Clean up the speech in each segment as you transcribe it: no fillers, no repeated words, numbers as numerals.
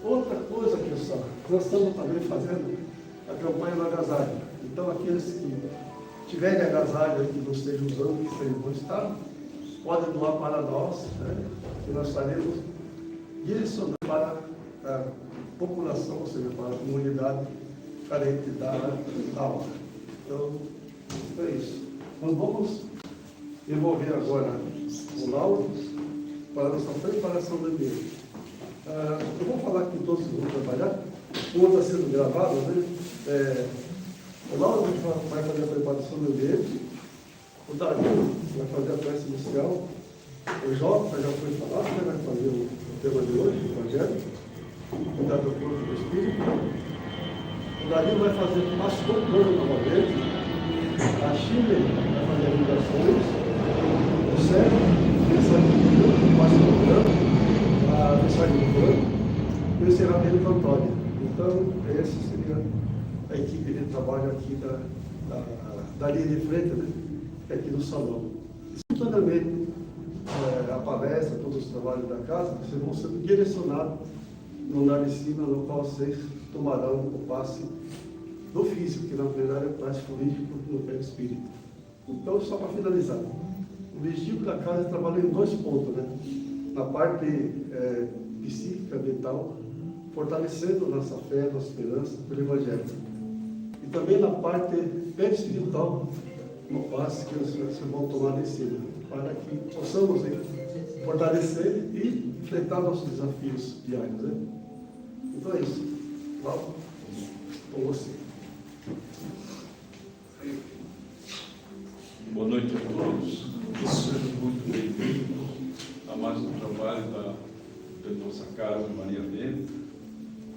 Outra coisa, pessoal, nós estamos também fazendo a campanha do agasalho. Então, aqueles que tiverem agasalho que não estejam usando, que estejam no estado, podem doar para nós, né, que nós estaremos direcionando para a população, ou seja, para a comunidade carente da aula. Então, é isso. Nós vamos envolver agora o Lauro para a nossa preparação do ambiente. Eu vou falar que todos vão trabalhar, como está sendo gravado, né? O Lauro vai fazer a preparação do ambiente, o Dario vai fazer a prece inicial, o Jota já foi falado, né? Vai fazer o tema de hoje, o Evangelho, cuidar do corpo do Espírito. O Dario vai fazer o passo do plano novamente, a Chile vai fazer as ligações, o Sérgio, mensagem do plano, o passo do plano, a mensagem do plano, e o encerramento do Antônio. Então, essa seria a equipe de trabalho aqui da linha de frente, né? Aqui no salão. Simultaneamente, a palestra, todos os trabalhos da casa, vocês vão ser direcionados no andar de cima, no qual vocês tomarão o passe do físico, que na verdade é o passe político no perispírito. Então, só para finalizar, o vestíbulo da casa trabalha em 2 pontos, né? Na parte psíquica, mental, fortalecendo nossa fé, nossa esperança pelo Evangelho. E também na parte perispiritual, no passe que vocês vão tomar de cima, para que possamos fortalecer e enfrentar nossos desafios diários, né? Então é isso. Paulo, com você. Boa noite a todos. Sejam muito bem-vindos a mais um trabalho da nossa casa Maria Benta.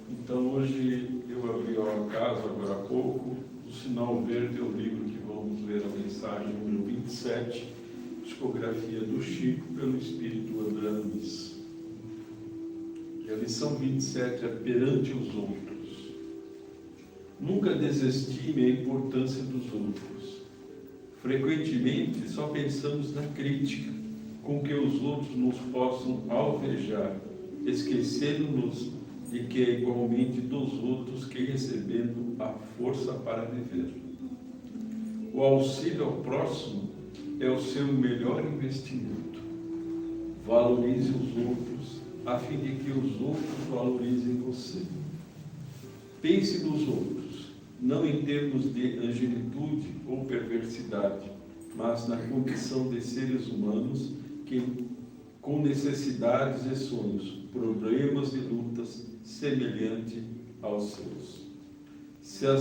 Então, hoje eu abri a casa agora há pouco. O sinal verde é o livro que vamos ler a mensagem número 27, Psicografia do Chico, pelo Espírito André Luiz. E a lição 27 é perante os outros. Nunca desestime a importância dos outros. Frequentemente só pensamos na crítica, com que os outros nos possam alvejar, esquecendo-nos de que é igualmente dos outros que recebendo a força para viver. O auxílio ao próximo é o seu melhor investimento. Valorize os outros, a fim de que os outros valorizem você. Pense nos outros, não em termos de angelitude ou perversidade, mas na condição de seres humanos com necessidades e sonhos, problemas e lutas semelhantes aos seus. Se a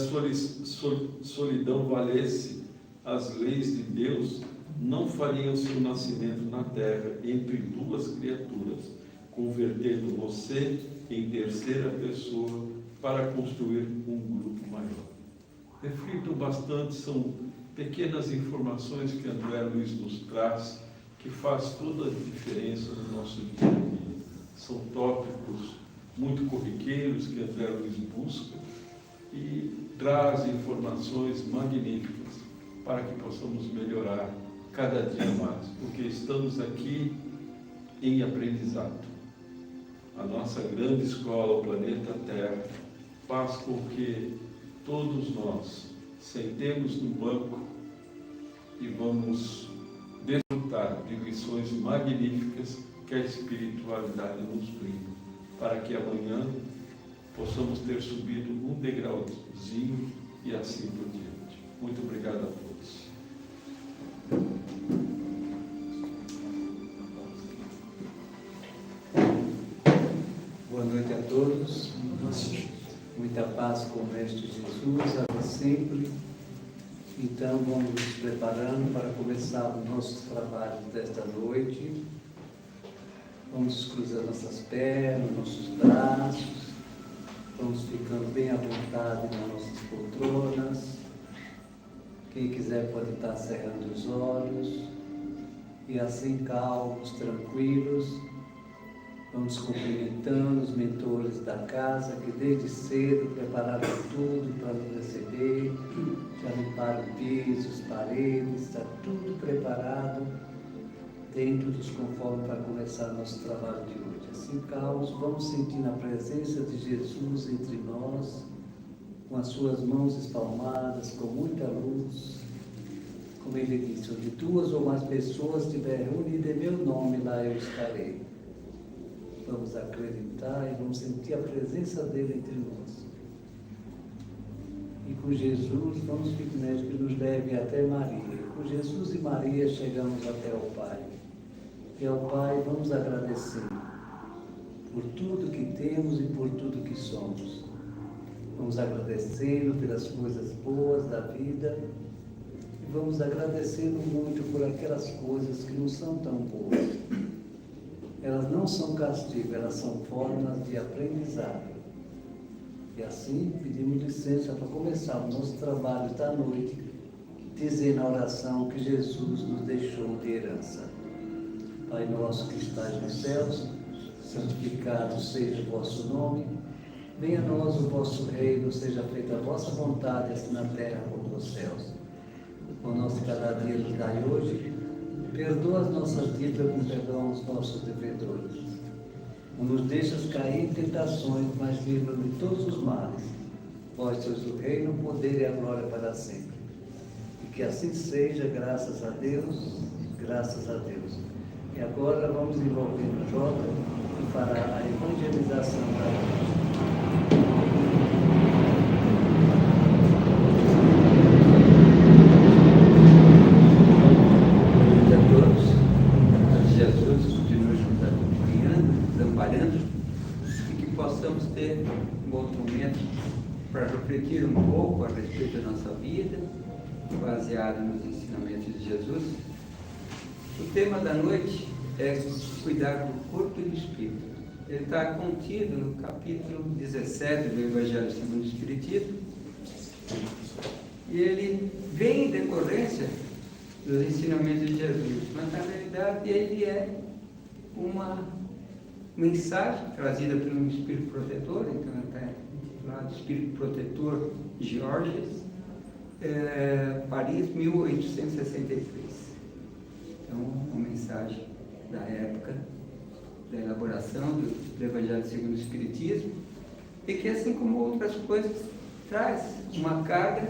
solidão valesse as leis de Deus, não faria o seu nascimento na terra entre 2 criaturas, convertendo você em terceira pessoa para construir um grupo maior. Reflitam bastante, são pequenas informações que André Luiz nos traz, que faz toda a diferença no nosso dia a dia. São tópicos muito corriqueiros que André Luiz busca e traz informações magníficas para que possamos melhorar cada dia mais, porque estamos aqui em aprendizado. A nossa grande escola, o planeta Terra, faz com que todos nós sentemos no banco e vamos desfrutar de lições magníficas que a espiritualidade nos brinda, para que amanhã possamos ter subido um degrauzinho e assim por diante. Muito obrigado a todos. Boa noite a todos. Muita paz com o Mestre Jesus, a sempre. Então, vamos nos preparando para começar os nossos trabalhos desta noite. Vamos cruzar nossas pernas, nossos braços. Vamos ficando bem à vontade nas nossas poltronas. Quem quiser pode estar cerrando os olhos. E assim, calmos, tranquilos, vamos cumprimentando os mentores da casa, que desde cedo prepararam tudo para nos receber, já limparam pisos, paredes, está tudo preparado dentro-nos conforme para começar nosso trabalho de hoje. Assim, Carlos, vamos sentir a presença de Jesus entre nós, com as suas mãos espalmadas, com muita luz. Como ele disse, onde 2 ou mais pessoas estiverem reunidas em meu nome, lá eu estarei. Vamos acreditar e vamos sentir a presença dele entre nós. E com Jesus, vamos pedir que nos leve até Maria. Com Jesus e Maria chegamos até ao Pai. E ao Pai vamos agradecer por tudo que temos e por tudo que somos. Vamos agradecendo pelas coisas boas da vida e vamos agradecendo muito por aquelas coisas que não são tão boas. Elas não são castigo, elas são formas de aprendizado. E assim pedimos licença para começar o nosso trabalho da noite, dizendo na oração que Jesus nos deixou de herança. Pai nosso que estás nos céus, santificado seja o vosso nome. Venha a nós o vosso reino, seja feita a vossa vontade, assim na terra como nos céus. O nosso cada dia nos dai hoje. Perdoa as nossas dívidas com perdão aos nossos devedores. Não nos deixas cair em tentações, mas livra-nos de todos os males. Vós sois o reino, o poder e a glória para sempre. E que assim seja, graças a Deus, graças a Deus. E agora vamos envolver o Jota que fará a evangelização da noite. Ter um bom momento para refletir um pouco a respeito da nossa vida, baseado nos ensinamentos de Jesus. O tema da noite é cuidar do corpo e do espírito. Ele está contido no capítulo 17 do Evangelho segundo o Espiritismo, e ele vem em decorrência dos ensinamentos de Jesus, mas na realidade ele é uma mensagem trazida por um espírito protetor, então está intitulado Espírito Protetor Georges, Paris, 1863. Então, uma mensagem da época da elaboração do Evangelho segundo o Espiritismo, e que, assim como outras coisas, traz uma carga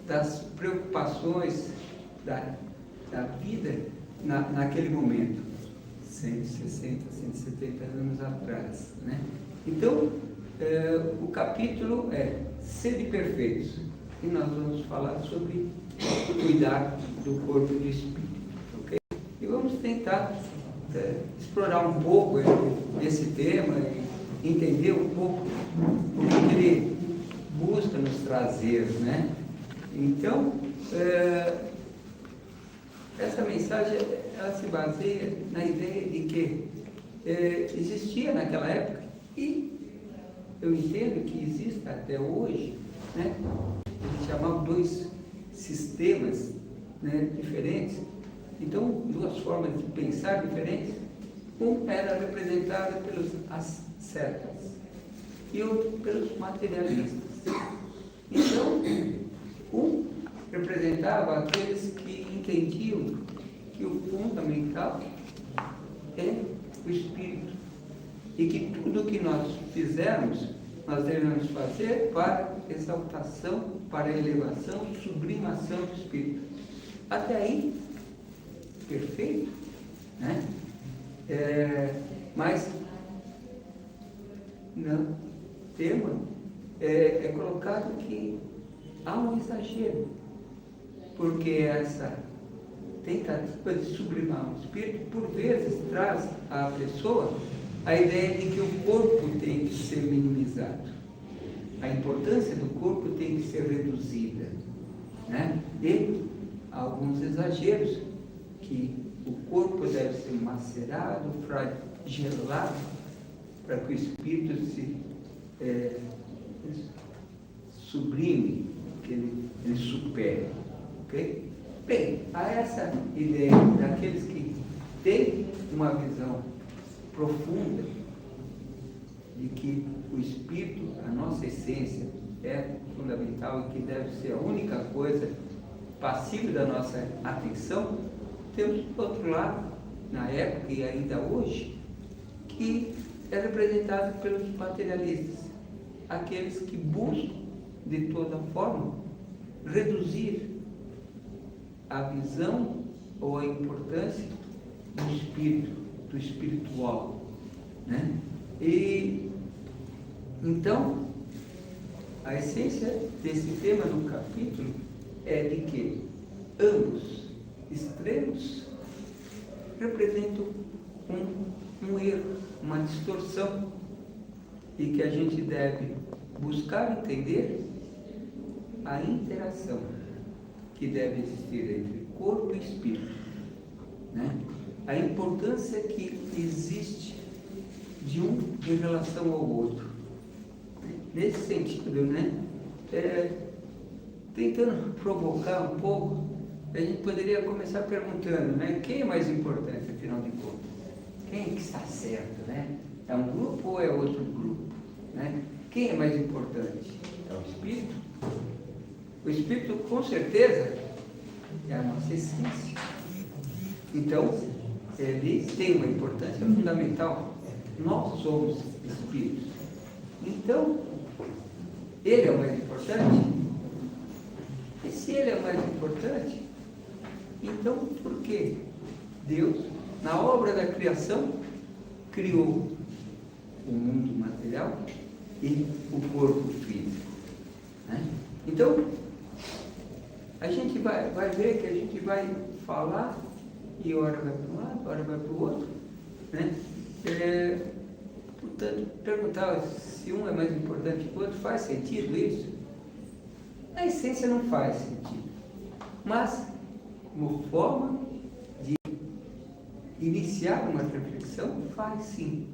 das preocupações da vida naquele momento. 160, 170 anos atrás, né? Então, o capítulo é Sede Perfeitos, e nós vamos falar sobre cuidar do corpo e do espírito, ok? E vamos tentar explorar um pouco esse tema e entender um pouco o que ele busca nos trazer, né? Então, essa mensagem ela se baseia na ideia de que existia naquela época, e eu entendo que existe até hoje, né? Eles chamavam 2 sistemas, né, diferentes. Então, 2 formas de pensar diferentes. Um era representado pelos ascetas e outro pelos materialistas. Então, um representava aqueles que entendiam que o fundamental é o espírito e que tudo que nós fizermos, nós devemos fazer para exaltação, para elevação, sublimação do espírito. Até aí, perfeito, né? Mas no tema é colocado que há um exagero, porque essa tentativa de sublimar o espírito, por vezes, traz à pessoa a ideia de que o corpo tem que ser minimizado. A importância do corpo tem que ser reduzida, né? E alguns exageros, que o corpo deve ser macerado, flagelado, para que o espírito se sublime, que ele supere, ok? Bem, há essa ideia daqueles que têm uma visão profunda de que o espírito, a nossa essência, é fundamental e que deve ser a única coisa passível da nossa atenção. Temos, do outro lado, na época e ainda hoje, que é representado pelos materialistas, aqueles que buscam, de toda forma, reduzir a visão ou a importância do espírito, do espiritual, né? E então, a essência desse tema no capítulo é de que ambos extremos representam um erro, uma distorção, e que a gente deve buscar entender a interação que deve existir entre corpo e espírito, né? A importância que existe de um em relação ao outro. Nesse sentido, né? Tentando provocar um pouco, a gente poderia começar perguntando, né? Quem é mais importante, afinal de contas? Quem é que está certo, né? É um grupo ou é outro grupo, né? Quem é mais importante? É o espírito? O espírito, com certeza, é a nossa essência. Então, ele tem uma importância fundamental. Nós somos espíritos. Então, ele é o mais importante? E se ele é o mais importante, então por que Deus, na obra da criação, criou o mundo material e o corpo físico, né? Então, a gente vai ver que a gente vai falar e hora vai para um lado, hora vai para o outro, né? Portanto, perguntar se um é mais importante que o outro, faz sentido isso? Na essência não faz sentido, mas uma forma de iniciar uma reflexão faz sim.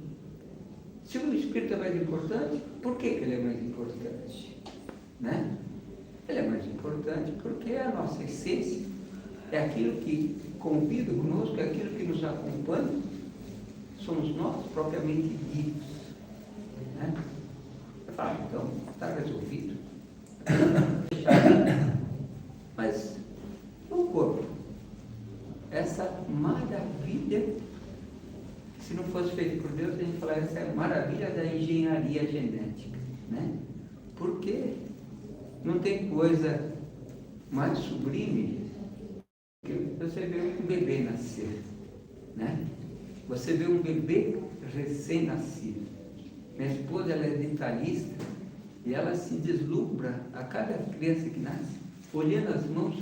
Se o espírito é mais importante, por que ele é mais importante, né? Ele é mais importante porque é a nossa essência, é aquilo que convive conosco, é aquilo que nos acompanha, somos nós propriamente ditos, né? Eu falo, então, está resolvido. Mas o corpo, essa maravilha, se não fosse feito por Deus, a gente falaria essa é a maravilha da engenharia genética, né? Porque não tem coisa mais sublime que você ver um bebê nascer, né? Você vê um bebê recém-nascido. Minha esposa, ela é dentalista e ela se deslumbra a cada criança que nasce, olhando as mãos,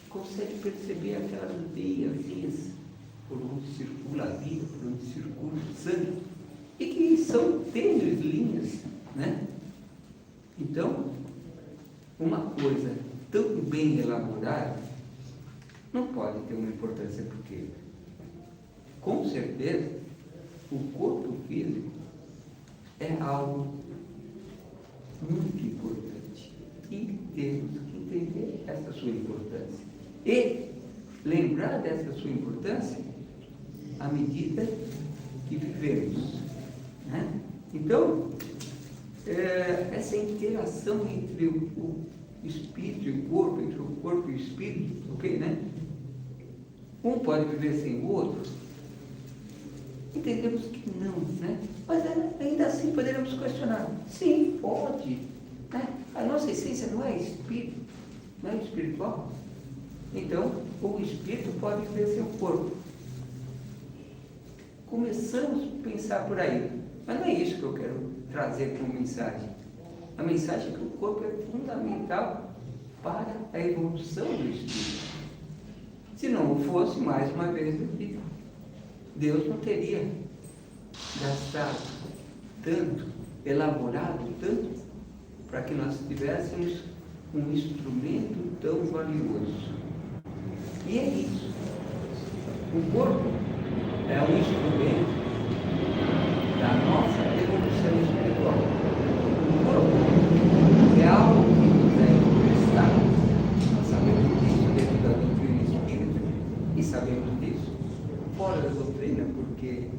consegue perceber aquelas veiazinhas por onde circula a vida, por onde circula o sangue, e que são tênues linhas, né? Então, uma coisa tão bem elaborada não pode ter uma importância pequena. Com certeza, o corpo físico é algo muito importante e temos que entender essa sua importância e lembrar dessa sua importância à medida que vivemos, né? Então, essa interação entre o espírito e o corpo, entre o corpo e o espírito, ok, né? Um pode viver sem o outro? Entendemos que não, né? Mas ainda assim poderemos questionar. Sim, pode, né? A nossa essência não é espírito, não é espiritual. Então, o espírito pode viver sem o corpo. Começamos a pensar por aí. Mas não é isso que eu quero trazer como mensagem. A mensagem é que o corpo é fundamental para a evolução do espírito. Se não o fosse, mais uma vez, Deus não teria gastado tanto, elaborado tanto, para que nós tivéssemos um instrumento tão valioso. E é isso. O corpo é um instrumento da nossa evolução espiritual. O corpo é algo que nos é emprestado. Nós sabemos disso dentro da doutrina espírita e sabemos disso fora da doutrina, porque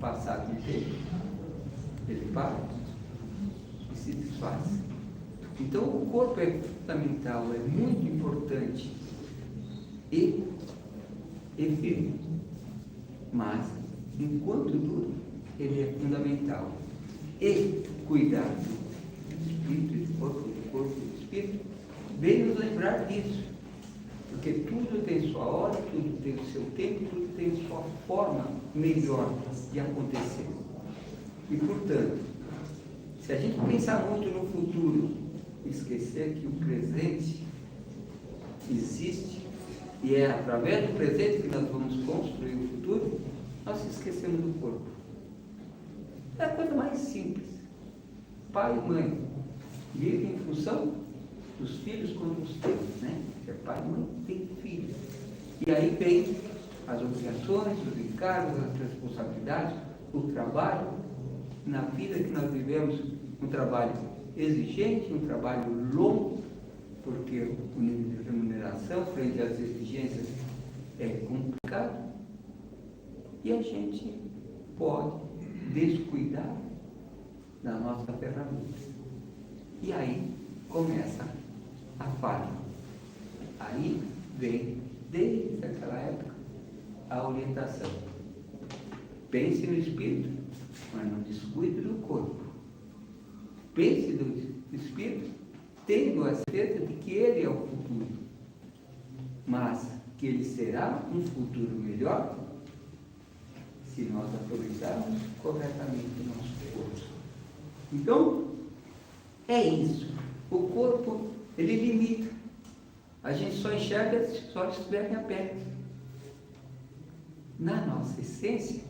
passado um tempo ele para e se desfaz. Então o corpo é fundamental, é muito importante e firme. mas, enquanto dura, ele é fundamental. E cuidar do espírito e do corpo e do espírito, vem nos lembrar disso. Porque tudo tem sua hora, tudo tem o seu tempo, tudo tem sua forma melhor de acontecer. E, portanto, se a gente pensar muito no futuro, esquecer que o presente existe, e é através do presente que nós vamos construir o futuro, nós esquecemos do corpo. É a coisa mais simples. Pai e mãe vivem em função dos filhos quando os temos, né? Porque pai e mãe têm filhos. E aí vem as obrigações, os encargos, as responsabilidades, o trabalho. Na vida que nós vivemos, um trabalho exigente, um trabalho longo, porque o nível de remuneração frente às exigências é complicado. E a gente pode descuidar da nossa ferramenta. E aí começa a falha. Aí vem, desde aquela época, a orientação. Pense no espírito, mas não descuide do corpo. Pense no espírito, tendo a certeza de que ele é o futuro, mas que ele será um futuro melhor se nós aproveitarmos corretamente o nosso corpo. Então, é isso. O corpo, ele limita. A gente só enxerga se os olhos estiverem abertos. Na nossa essência,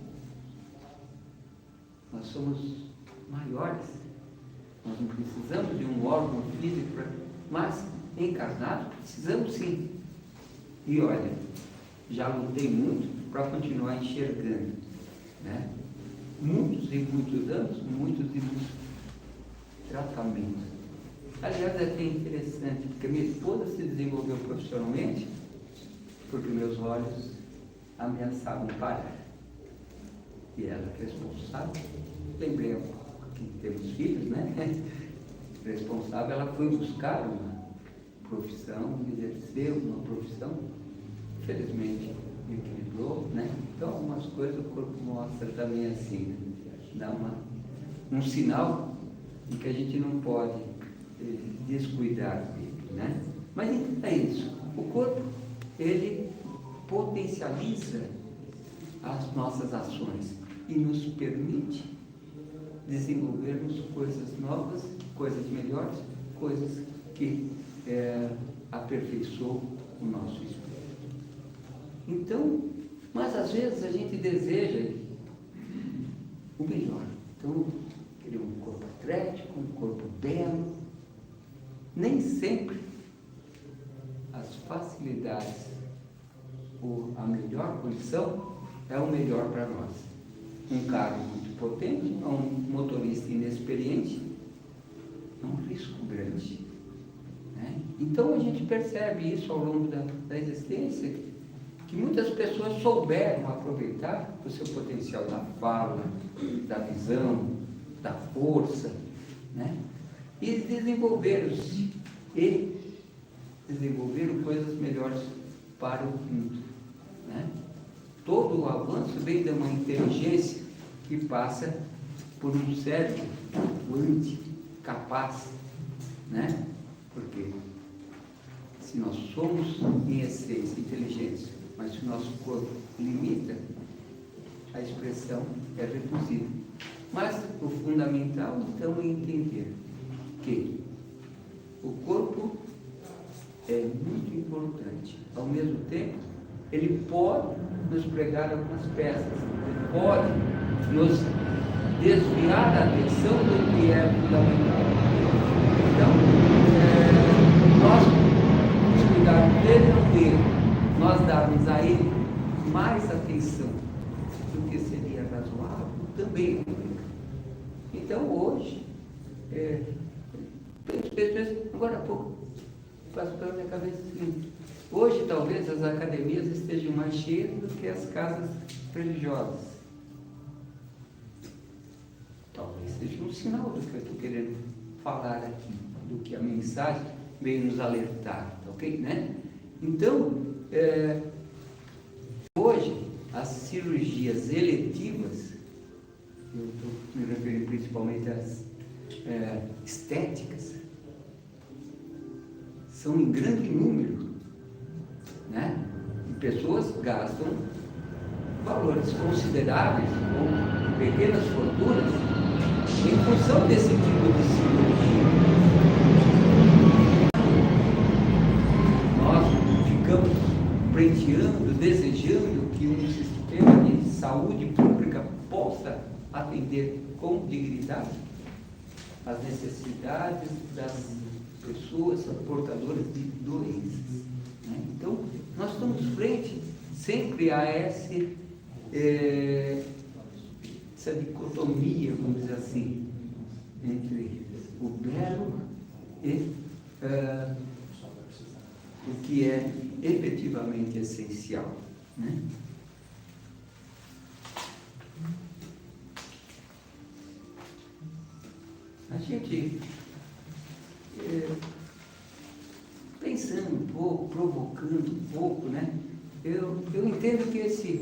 nós somos maiores. Nós não precisamos de um órgão físico, mas encarnado precisamos sim. E olha, já lutei muito para continuar enxergando, né? Muitos e muitos anos, muitos e muitos tratamentos. Aliás, é até interessante, porque minha esposa se desenvolveu profissionalmente porque meus olhos ameaçavam parar. E ela é responsável. Lembrei que temos filhos, né? Responsável, ela foi buscar uma profissão, exerceu uma profissão, infelizmente equilibrou, né? Então, algumas coisas o corpo mostra também assim, né? Dá um sinal de que a gente não pode descuidar dele, né? Mas é isso. O corpo, ele potencializa as nossas ações e nos permite desenvolvermos coisas novas, coisas melhores, coisas que aperfeiçoam o nosso espírito. Então, mas às vezes a gente deseja o melhor. Então, querer um corpo atlético, um corpo belo. Nem sempre as facilidades ou a melhor condição é o melhor para nós. Um carro muito potente, um motorista inexperiente, é um risco grande, né? Então a gente percebe isso ao longo da existência, que muitas pessoas souberam aproveitar o seu potencial da fala, da visão, da força, né? E desenvolveram-se e desenvolveram coisas melhores para o mundo, né? Todo o avanço vem de uma inteligência que passa por um cérebro atuante, capaz, né? Porque se nós somos em essência inteligentes, mas se o nosso corpo limita, a expressão é reduzida. Mas o fundamental, então, é entender que o corpo é muito importante. Ao mesmo tempo, ele pode nos pregar algumas peças, ele pode nos desviar a atenção do que é fundamental. Então, nós descuidarmos dele é um erro, nós darmos a ele mais atenção do que seria razoável também é um erro. Então, hoje, agora há pouco, passou pela minha cabeça assim, hoje talvez as academias estejam mais cheias do que as casas religiosas. Talvez seja um sinal do que eu estou querendo falar aqui, do que a mensagem veio nos alertar, ok? Né? Então, hoje, as cirurgias eletivas, eu estou me referindo principalmente às estéticas, são em grande número, né? E pessoas gastam valores consideráveis, ou pequenas fortunas, em função desse tipo de cirurgia. Nós ficamos pleiteando, desejando que um sistema de saúde pública possa atender com dignidade as necessidades das pessoas portadoras de doenças, né? Então, nós estamos frente sempre a essa dicotomia, vamos dizer assim, entre o belo e o que é efetivamente essencial, né? A gente, pensando um pouco, provocando um pouco, né? Eu entendo que esse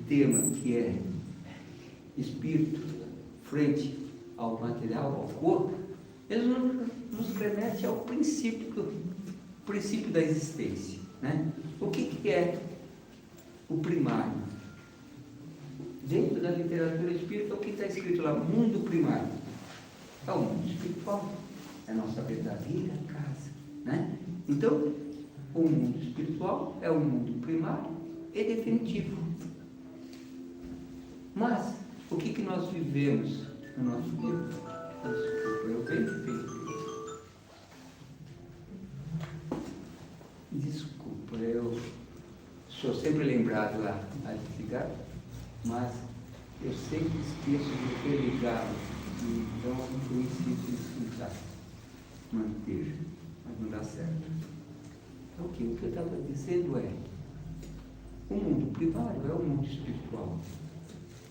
tema que é espírito frente ao material, ao corpo, ele nos remete ao princípio da existência, né? O que é o primário? Dentro da literatura espírita, o que está escrito lá? Mundo primário. É o mundo espiritual, é a nossa verdadeira casa, né? Então, o mundo espiritual é o mundo primário e definitivo. Mas, o que nós vivemos no nosso tempo? Desculpa, eu bem feito. Desculpa, eu sou sempre lembrado a desligar, mas eu sempre esqueço de ter ligado, então eu insisto em escutar, manter, mas não dá certo. Então, o que eu estava dizendo é, o mundo primário é o mundo espiritual,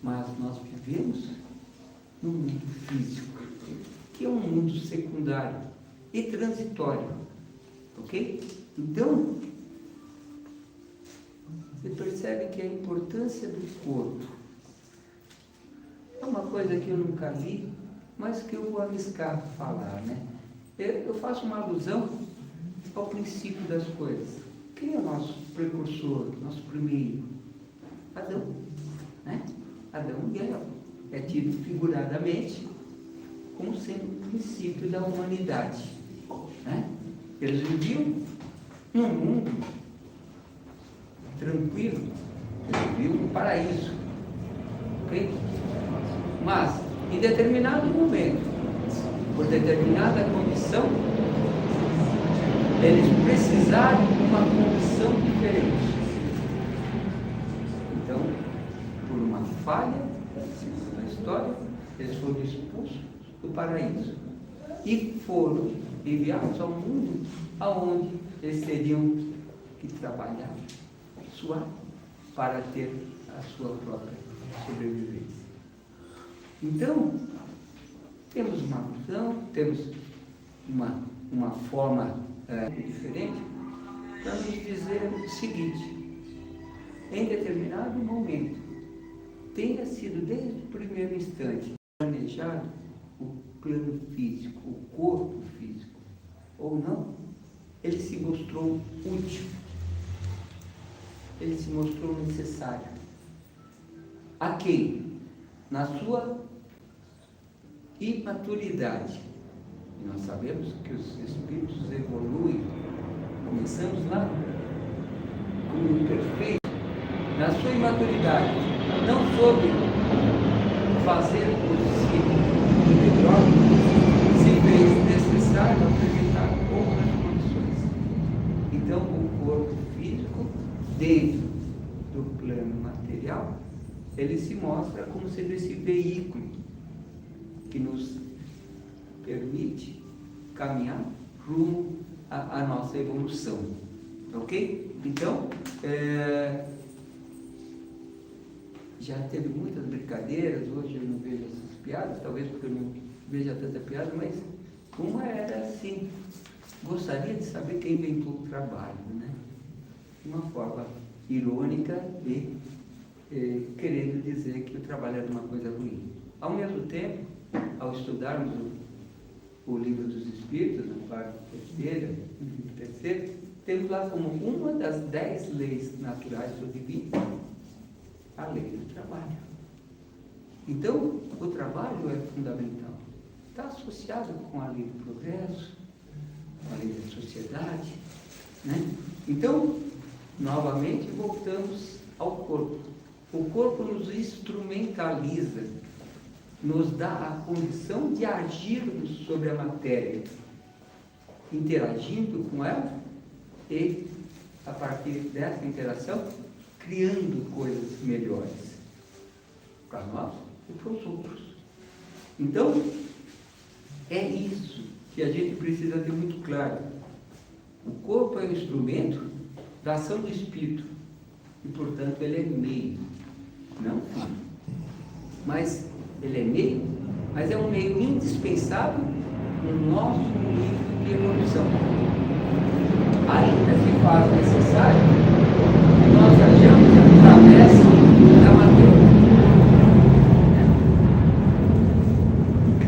mas nós vivemos no mundo físico, que é um mundo secundário e transitório, ok? Então, você percebe que a importância do corpo é uma coisa que eu nunca vi, mas que eu vou arriscar falar, né? Eu faço uma alusão ao princípio das coisas. Quem é o nosso precursor, nosso primeiro? Adão, né? Adão e Eva. É tido figuradamente como sendo o princípio da humanidade, né? Eles viviam num mundo tranquilo, eles viviam no paraíso, ok? Mas, em determinado momento, por determinada condição, eles precisaram de uma condição diferente. Então, por uma falha, segundo a história, eles foram expulsos do paraíso e foram enviados ao mundo aonde eles teriam que trabalhar, suar, para ter a sua própria sobrevivência. Então, temos uma visão, temos uma forma diferente para nos dizer o seguinte: em determinado momento, tenha sido desde o primeiro instante planejado o plano físico, o corpo físico, ou não, ele se mostrou útil, ele se mostrou necessário. A quem? Na sua imaturidade. E nós sabemos que os espíritos evoluem. Começamos lá como imperfeito. Na sua imaturidade, não soube fazer o possível e melhor, se fez necessário apresentar outras condições. Então, o corpo físico, dentro do plano material, ele se mostra como sendo esse veículo que nos permite caminhar rumo à nossa evolução, ok? Então, já teve muitas brincadeiras, hoje eu não vejo essas piadas, talvez porque eu não veja tanta piada, mas uma era assim: gostaria de saber quem inventou o trabalho, né? De uma forma irônica e querendo dizer que o trabalho era uma coisa ruim. Ao mesmo tempo, ao estudarmos o Livro dos Espíritos, na parte terceira, temos lá como uma das 10 leis naturais do divino a lei do trabalho. Então, o trabalho é fundamental. Está associado com a lei do progresso, com a lei da sociedade, né? Então, novamente, voltamos ao corpo. O corpo nos instrumentaliza, nos dá a condição de agirmos sobre a matéria, interagindo com ela e, a partir dessa interação, criando coisas melhores para nós e para os outros. Então, é isso que a gente precisa ter muito claro. O corpo é um instrumento da ação do Espírito e, portanto, ele é meio, não fim. Mas ele é meio, mas é um meio indispensável no nosso nível de evolução. Ainda se faz necessário que nós hajamos através da matéria.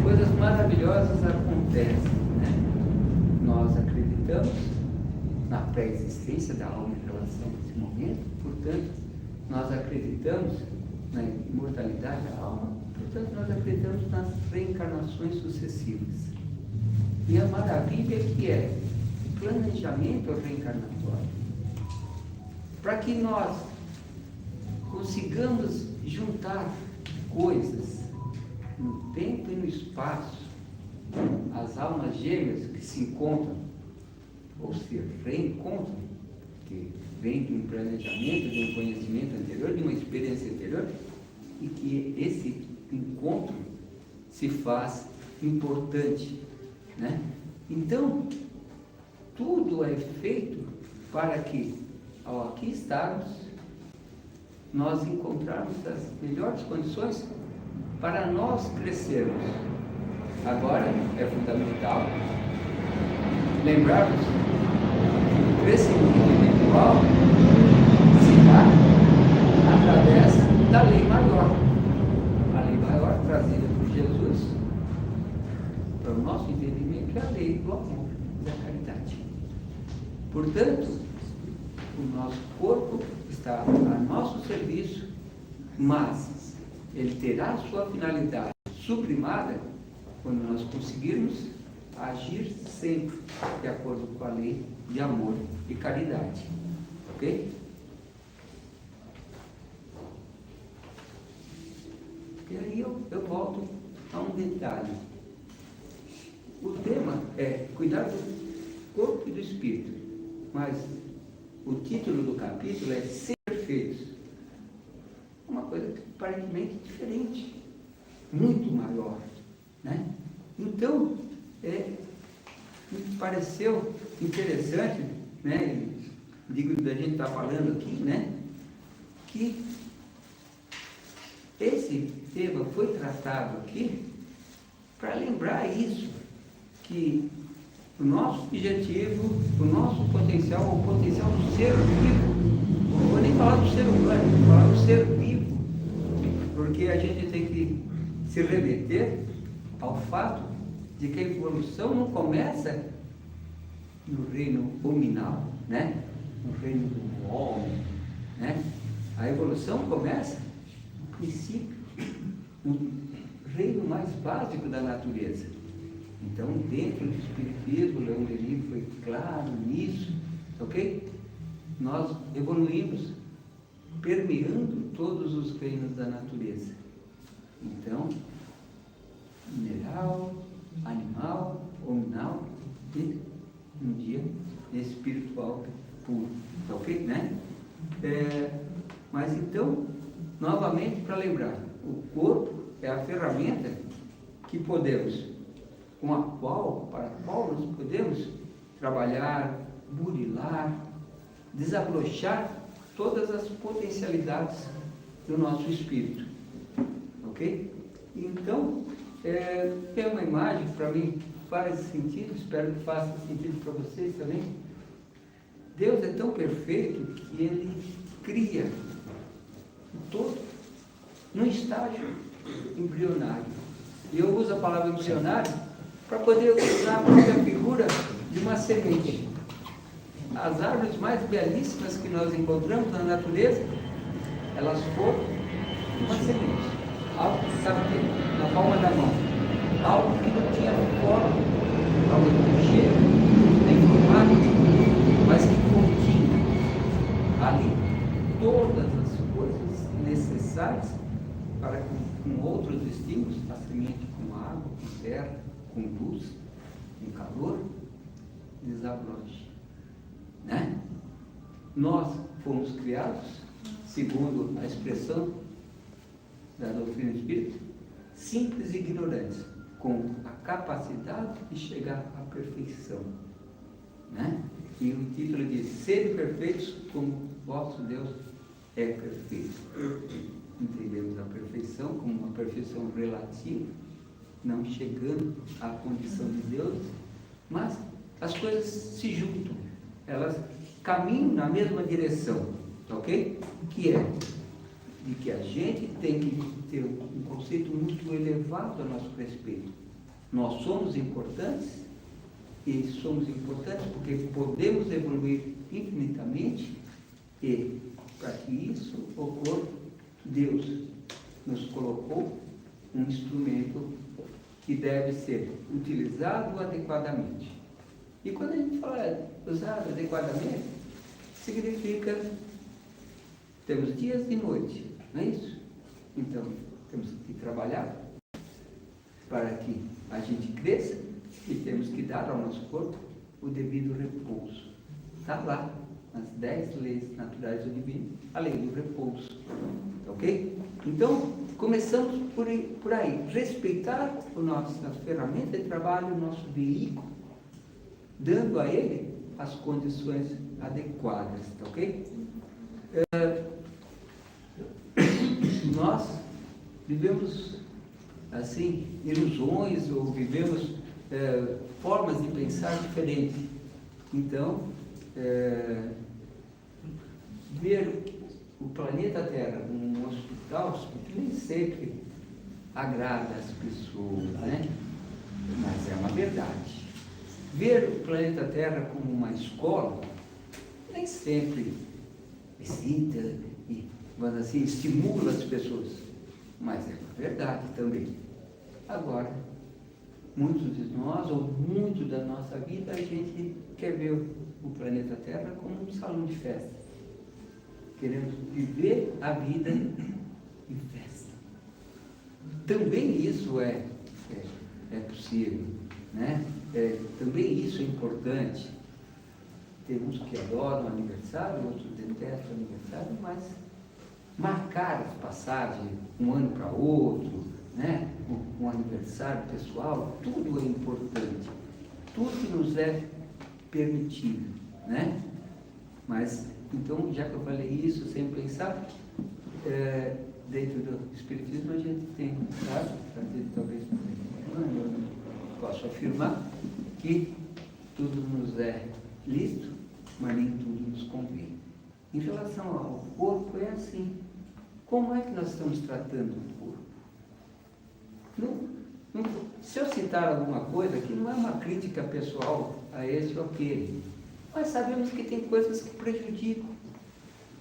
Coisas maravilhosas acontecem, né? Nós acreditamos na pré-existência da alma em relação a esse momento, portanto, nós acreditamos na imortalidade da alma, portanto, nós acreditamos nas reencarnações sucessivas. E a maravilha que é o planejamento reencarnatório, para que nós consigamos juntar coisas no tempo e no espaço, as almas gêmeas que se encontram, ou se reencontram, que vem de um planejamento, de um conhecimento anterior, de uma experiência anterior, e que esse encontro se faz importante, né? Então, tudo é feito para que, ao aqui estarmos, nós encontrarmos as melhores condições para nós crescermos. Agora, é fundamental lembrarmos que o crescimento individual se dá através da lei maior. A lei maior trazida por Jesus, para o nosso entendimento, é a lei do amor e da caridade. Portanto, o nosso corpo está a nosso serviço, mas ele terá a sua finalidade sublimada quando nós conseguirmos agir sempre de acordo com a lei de amor e caridade. Ok? E aí eu volto a um detalhe. O tema é cuidar do corpo e do espírito, mas o título do capítulo é Ser Perfeitos. Uma coisa aparentemente diferente, muito maior, né? Então, me pareceu interessante, né? Digo da gente estar falando aqui, né? Que esse tema foi tratado aqui para lembrar isso, que o nosso objetivo, o nosso potencial, o potencial do ser vivo, não vou nem falar do ser humano, vou falar do ser vivo, porque a gente tem que se remeter ao fato de que a evolução não começa no reino nominal, né? No reino do homem, né? A evolução começa no princípio, no reino mais básico da natureza. Então, dentro do Espiritismo, Leon Denis foi claro nisso, ok? Nós evoluímos permeando todos os reinos da natureza. Então, mineral, animal, hominal e, um dia, espiritual puro, ok? Né? Mas então, novamente, para lembrar, o corpo é a ferramenta que podemos, para a qual nós podemos trabalhar, burilar, desabrochar todas as potencialidades do nosso espírito, ok? Então, tem uma imagem que para mim faz sentido, espero que faça sentido para vocês também. Deus é tão perfeito que Ele cria o todo num estágio embrionário. E eu uso a palavra embrionário para poder usar a própria figura de uma semente. As árvores mais belíssimas que nós encontramos na natureza, elas foram uma semente, algo que estava aqui na palma da mão, algo que não tinha forma, algo que não cheiro, nem formato, mas que continha ali todas as coisas necessárias para com outros estímulos, a semente com água, com terra, com luz, com calor, desabroche. Né? Nós fomos criados, segundo a expressão da doutrina espírita, simples e ignorantes, com a capacidade de chegar à perfeição. Né? E o título diz: sede perfeitos como vosso Deus é perfeito. Entendemos a perfeição como uma perfeição relativa, não chegando à condição de Deus, mas as coisas se juntam, elas caminham na mesma direção, ok? Que é de que a gente tem que ter um conceito muito elevado a nosso respeito. Nós somos importantes, e somos importantes porque podemos evoluir infinitamente, e para que isso ocorra, Deus nos colocou um instrumento que deve ser utilizado adequadamente. E quando a gente fala usado adequadamente, significa temos dias e noites, não é isso? Então, temos que trabalhar para que a gente cresça e temos que dar ao nosso corpo o devido repouso. Está lá, nas 10 leis naturais do divino, a lei do repouso. Ok? Então, começamos por aí. Respeitar nossa ferramenta de trabalho, o nosso veículo, dando a ele as condições adequadas. Ok? Nós vivemos, assim, ilusões ou vivemos formas de pensar diferentes. Então, ver o planeta Terra como um hospital nem sempre agrada as pessoas, né? Mas é uma verdade. Ver o planeta Terra como uma escola nem sempre excita e, mas assim, estimula as pessoas, mas é uma verdade também. Agora, muitos de nós, ou muito da nossa vida, a gente quer ver o planeta Terra como um salão de festa. Queremos viver a vida em festa. Também isso é possível, né? Também isso é importante. Tem uns que adoram o aniversário, outros detestam o aniversário, mas marcar as passagens um ano para outro, né? Um aniversário pessoal, tudo é importante. Tudo nos é permitido, né? Mas, então, já que eu falei isso sem pensar, dentro do Espiritismo a gente tem, sabe? Talvez eu não posso afirmar que tudo nos é lícito, mas nem tudo nos convém. Em relação ao corpo, é assim. Como é que nós estamos tratando o corpo? Se eu citar alguma coisa que não é uma crítica pessoal a esse ou aquele, mas sabemos que tem coisas que prejudicam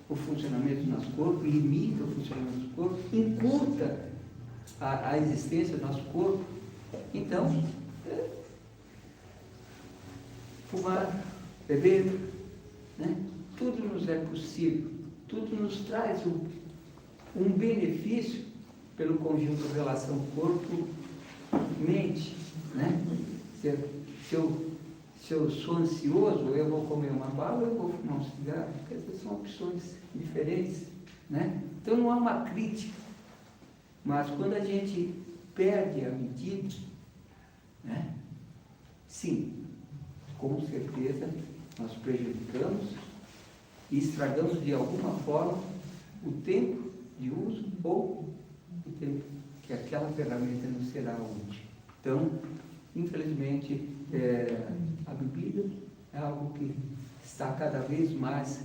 o funcionamento do nosso corpo, limitam o funcionamento do corpo, encurta a existência do nosso corpo. Então, fumar, beber, né? Tudo nos é possível, tudo nos traz um benefício pelo conjunto de relação corpo-mente, né? Se eu sou ansioso, eu vou comer uma bala, eu vou fumar um cigarro, porque essas são opções diferentes, né? Então não há uma crítica, mas quando a gente perde a medida, né? Sim, com certeza nós prejudicamos e estragamos de alguma forma o tempo de uso ou o tempo que aquela ferramenta nos será útil. Então, infelizmente, a bebida é algo que está cada vez mais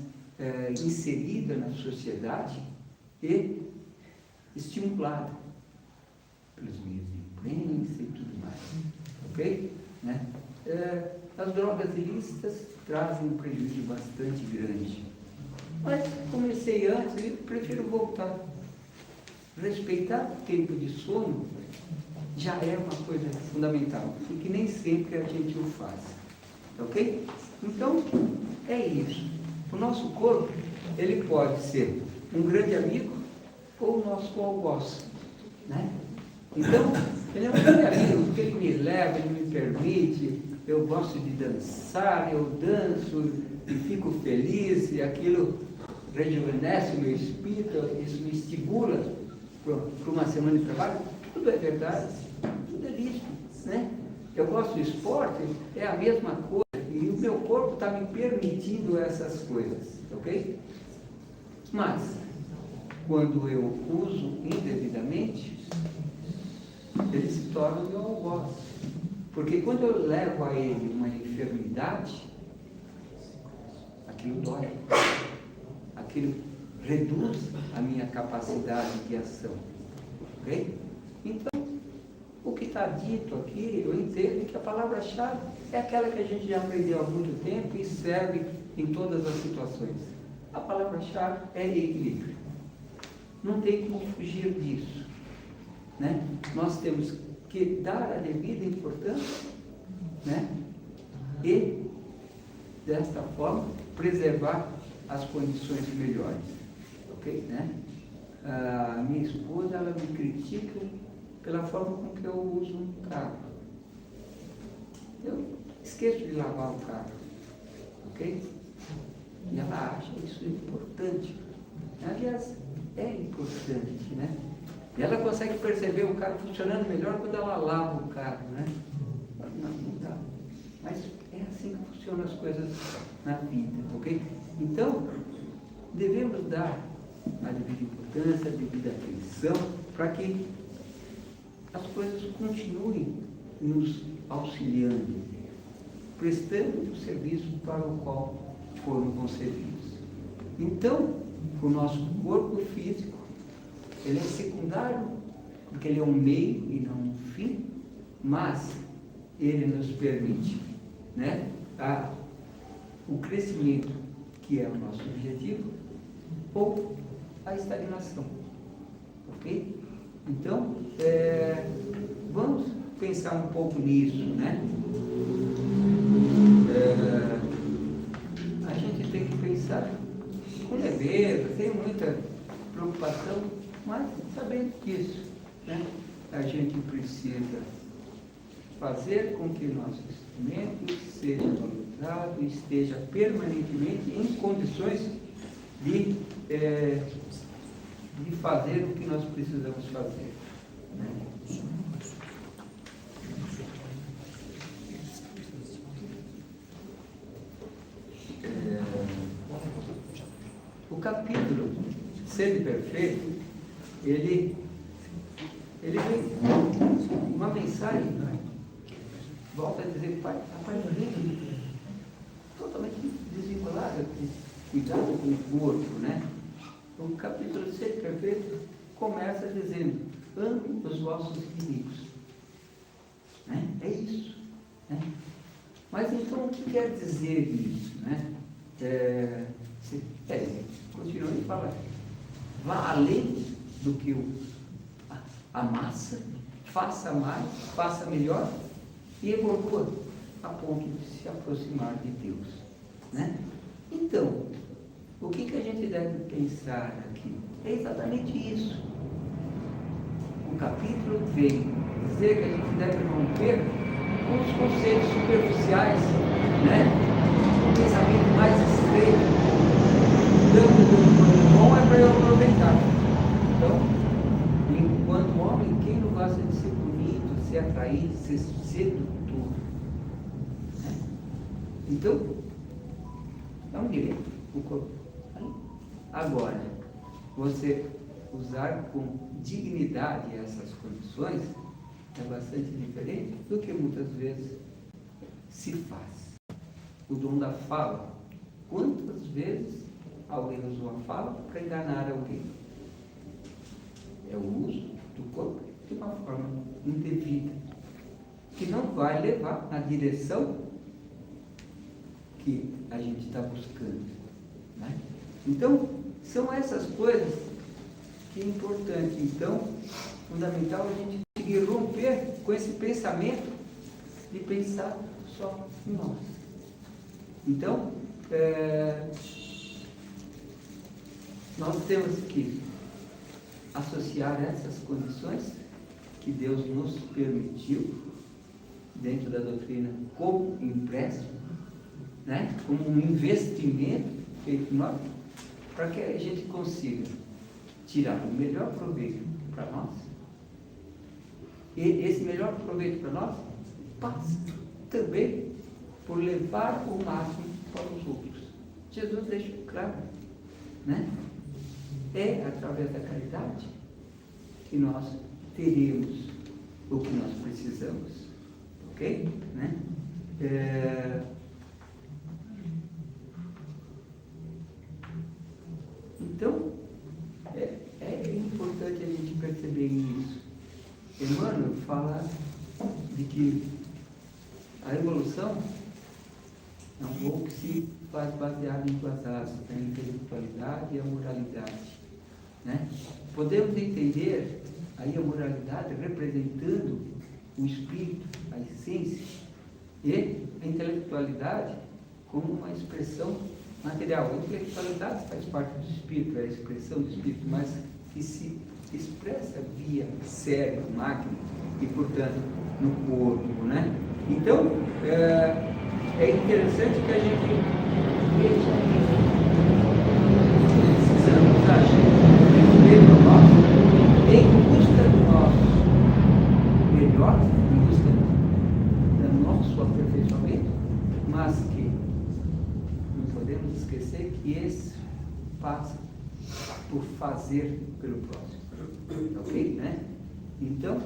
inserida na sociedade e estimulada pelos meios de imprensa e tudo mais, ok? Né? As drogas ilícitas trazem um prejuízo bastante grande, mas comecei antes e prefiro voltar. Respeitar o tempo de sono já é uma coisa fundamental, porque nem sempre a gente o faz, ok? Então, é isso. O nosso corpo, ele pode ser um grande amigo ou o nosso algoz, né? Então, ele é um grande amigo, porque ele me leva, ele me permite, eu gosto de dançar, eu danço e fico feliz, e aquilo rejuvenesce o meu espírito, isso me estimula para uma semana de trabalho. Tudo é verdade, tudo é lícito, né? Eu gosto do esporte, é a mesma coisa, e o meu corpo está me permitindo essas coisas, ok? Mas, quando eu uso indevidamente, ele se torna o meu algoz. Porque quando eu levo a ele uma enfermidade, aquilo dói, aquilo reduz a minha capacidade de ação, ok? Então, o que está dito aqui, eu entendo que a palavra-chave é aquela que a gente já aprendeu há muito tempo e serve em todas as situações. A palavra-chave é equilíbrio. Não tem como fugir disso, né? Nós temos que dar a devida importância, né? E, desta forma, preservar as condições melhores, ok? Né? A minha esposa, ela me critica pela forma com que eu uso um carro. Eu esqueço de lavar o carro, ok? E ela acha isso importante. Aliás, é importante, né? E ela consegue perceber o carro funcionando melhor quando ela lava o carro, né? Não dá. Mas é assim que funcionam as coisas na vida, ok? Então, devemos dar a devida importância, a devida atenção, para que as coisas continuem nos auxiliando, prestando o serviço para o qual foram concebidos. Então, o nosso corpo físico, ele é secundário, porque ele é um meio e não um fim, mas ele nos permite, né, o crescimento, que é o nosso objetivo, ou a estagnação, ok? Então, vamos pensar um pouco nisso, né? A gente tem que pensar com leveza, sem muita preocupação, mas sabendo disso, né? A gente precisa fazer com que nosso instrumento seja valorizado, esteja permanentemente em condições de fazer o que nós precisamos fazer, né? O capítulo Sede Perfeito, ele vem uma mensagem, né? Volta a dizer, pai, totalmente desvinculado de cuidado com o corpo, né? O capítulo Sede Perfeito começa dizendo, ame os vossos inimigos, né? É isso, né? Mas então o que quer dizer isso, né? Continua e fala, vá além do que a massa, faça mais, faça melhor e evolua a ponto de se aproximar de Deus, né? Então, o que a gente deve pensar aqui? É exatamente isso. O capítulo vem dizer que a gente deve romper com os conceitos superficiais, né? O pensamento mais estreito. O bom é para eu aproveitar. Então, enquanto homem, quem não gosta de ser bonito, ser atraído, ser sedutor? Né? Então, é um direito o corpo. Agora, você usar com dignidade essas condições é bastante diferente do que muitas vezes se faz. O dom da fala, quantas vezes alguém usou a fala para enganar alguém. É o uso do corpo de uma forma indevida, que não vai levar na direção que a gente está buscando, né? Então, são essas coisas que é importante. Então, fundamental a gente conseguir romper com esse pensamento de pensar só em nós. Então, nós temos que associar essas condições que Deus nos permitiu dentro da doutrina como empréstimo, né? Como um investimento feito em nós, para que a gente consiga tirar o melhor proveito para nós. E esse melhor proveito para nós passa também por levar o máximo para os outros. Jesus deixou claro, né? É através da caridade que nós teremos o que nós precisamos, ok? Né? Então, é importante a gente perceber isso. Emmanuel fala de que a evolução é um voo que se faz baseado em duas asas, a intelectualidade e a moralidade, né? Podemos entender aí a moralidade representando o espírito, a essência, e a intelectualidade como uma expressão material. A intelectualidade faz parte do espírito, é a expressão do espírito, mas que se expressa via cérebro, máquina e, portanto, no corpo, né? Então, é interessante que a gente veja isso. Precisamos agir primeiro nós, em busca do nosso melhor, em busca do nosso aperfeiçoamento, mas que não podemos esquecer que esse passa por fazer pelo próximo. Ok? Né? Então,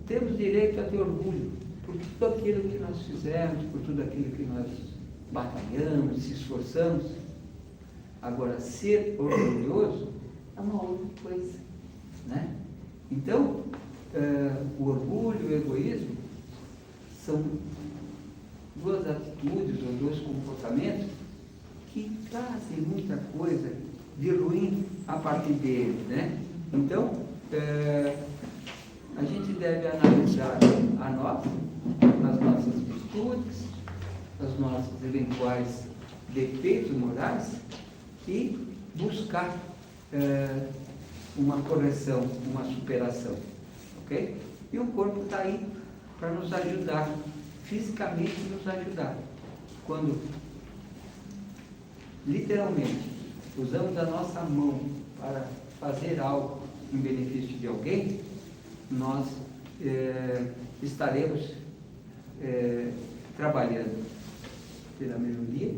temos direito a ter orgulho por tudo aquilo que nós fizemos, por tudo aquilo que nós batalhamos, se esforçamos. Agora, ser orgulhoso é uma outra coisa, né? Então, o orgulho e o egoísmo são duas atitudes ou dois comportamentos que trazem muita coisa de ruim a partir deles, né? Então, a gente deve analisar a nós, as nossas virtudes, os nossos eventuais defeitos morais e buscar uma correção, uma superação, ok? E o corpo está aí para nos ajudar, fisicamente nos ajudar. Quando, literalmente, usamos a nossa mão para fazer algo em benefício de alguém, nós estaremos trabalhando pela melhoria,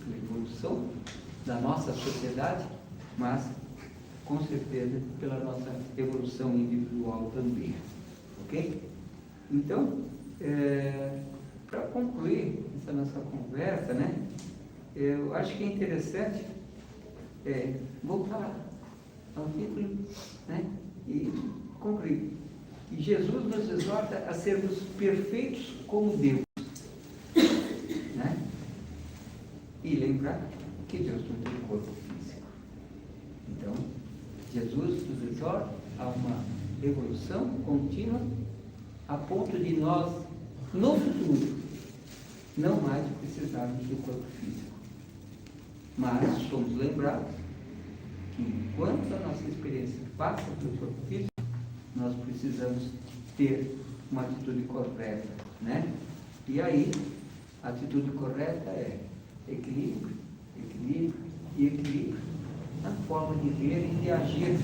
pela evolução da nossa sociedade, mas com certeza pela nossa evolução individual também, ok? Então, para concluir essa nossa conversa, né, eu acho que é interessante voltar ao título, né, e concluir que Jesus nos exorta a sermos perfeitos como Deus, né? E lembrar que Deus não tem corpo físico. Então, Jesus nos exorta a uma evolução contínua a ponto de nós, no futuro, não mais precisarmos do corpo físico. Mas somos lembrados que enquanto a nossa experiência passa pelo corpo físico, nós precisamos ter uma atitude correta, né? E aí, a atitude correta é equilíbrio, equilíbrio e equilíbrio na forma de ver e de agir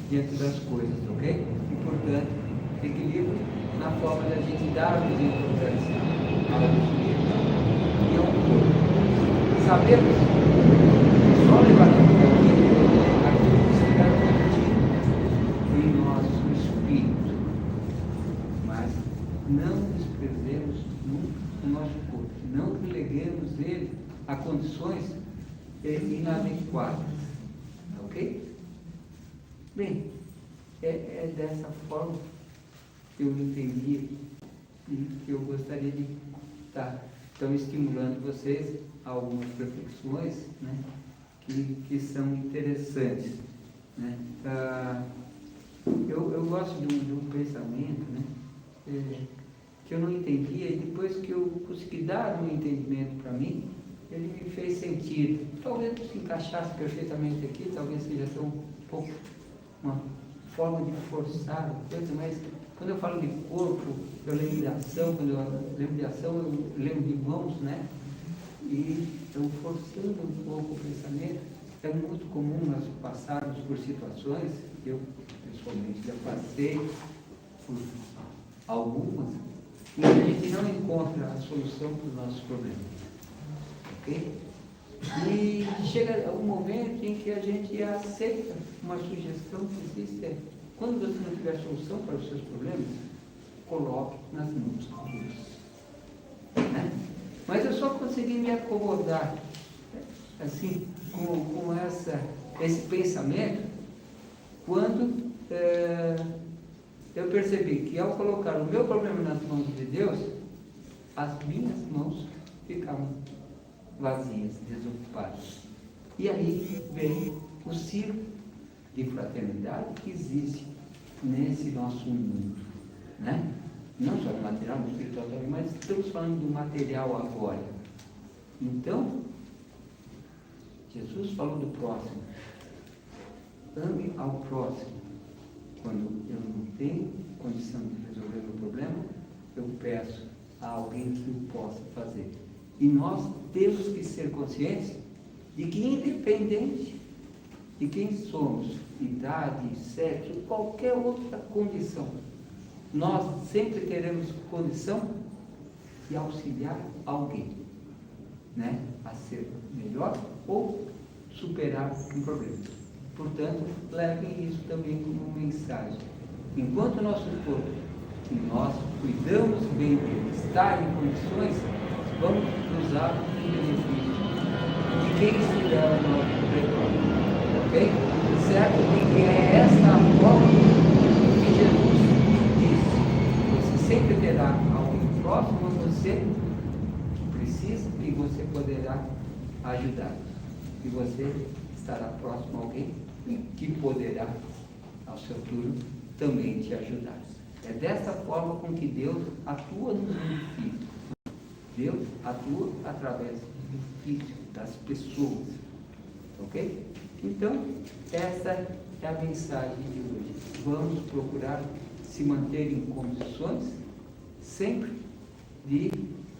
diante das coisas, ok? E, portanto, equilíbrio na forma de a gente dar importância ao espírito e ao corpo. Sabemos que só levaremos aquilo que será contido em nosso espírito, mas não desprezemos nunca o nosso corpo, não releguemos ele a condições inadequadas. Ok? Bem, é dessa forma que eu entendi e que eu gostaria de estar então estimulando vocês a algumas reflexões, né, que são interessantes. Né? Eu gosto de um pensamento, né, que eu não entendia, e depois que eu consegui dar um entendimento para mim, ele me fez sentido. Talvez não se encaixasse perfeitamente aqui, talvez seja até um pouco uma forma de forçar a coisa, mas quando eu falo de corpo, eu lembro de ação, quando eu lembro de ação, eu lembro de mãos, né? E então, forçando um pouco o pensamento, é muito comum nós passarmos por situações, eu pessoalmente já passei por algumas, e a gente não encontra a solução para os nossos problemas. Ok? E chega um momento em que a gente aceita uma sugestão que existe. Quando você não tiver solução para os seus problemas, coloque nas mãos de Deus. Né? Mas eu só consegui me acomodar assim, com esse pensamento quando eu percebi que ao colocar o meu problema nas mãos de Deus, as minhas mãos ficavam vazias, desocupadas. E aí vem o ciclo de fraternidade que existe nesse nosso mundo, né? Não só no material, no espiritual também, mas estamos falando do material agora. Então, Jesus falou do próximo. Ame ao próximo. Quando eu não tenho condição de resolver o problema, eu peço a alguém que o possa fazer. E nós temos que ser conscientes de que, independente de quem somos, idade, sexo, qualquer outra condição, nós sempre teremos condição de auxiliar alguém, né, a ser melhor ou superar um problema. Portanto, levem isso também como mensagem. Enquanto o nosso corpo, que nós cuidamos bem dele, está em condições, vamos usar em benefício de quem estiver ao nosso redor. Ok? Certo? E que é essa a forma que Jesus disse. Você sempre terá alguém próximo a você que precisa e você poderá ajudar. E você estará próximo a alguém que poderá, ao seu turno, também te ajudar. É dessa forma com que Deus atua no mundo físico. Deus atua através do físico, das pessoas. Ok? Então, essa é a mensagem de hoje. Vamos procurar se manter em condições sempre de